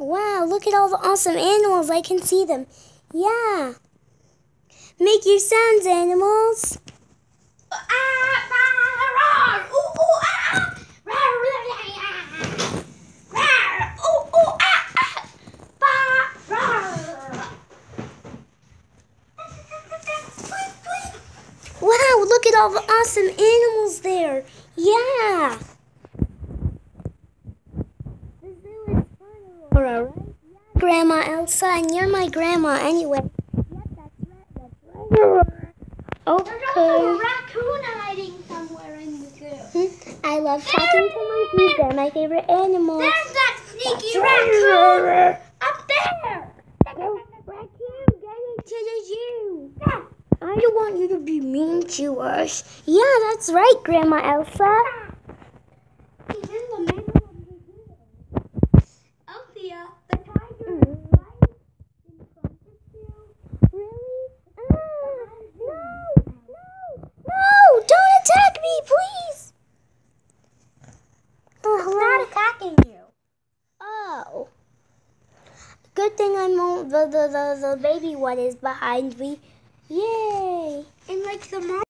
Wow, look at all the awesome animals. I can see them. Yeah. Make your sounds, animals. Wow, look at all the awesome animals there. Yeah. The zoo is fun, Aurora, right? Yeah, Grandma Elsa, and you're my grandma anyway. Yep, that's right, Aurora. Okay. There's also a raccoon hiding somewhere in the zoo. I love talking to monkeys. They're my favorite animals. There's that sneaky raccoon up there. Raccoon, get into the zoo. I don't want you to be mean to us. Yeah, that's right, Grandma Elsa. He's in the middle of the zoo. Elsya, the tiger is right in front of you. Really? No, don't attack me, please. It's not attacking you. Oh. Good thing I'm the baby one is behind me. Yay. And like the mom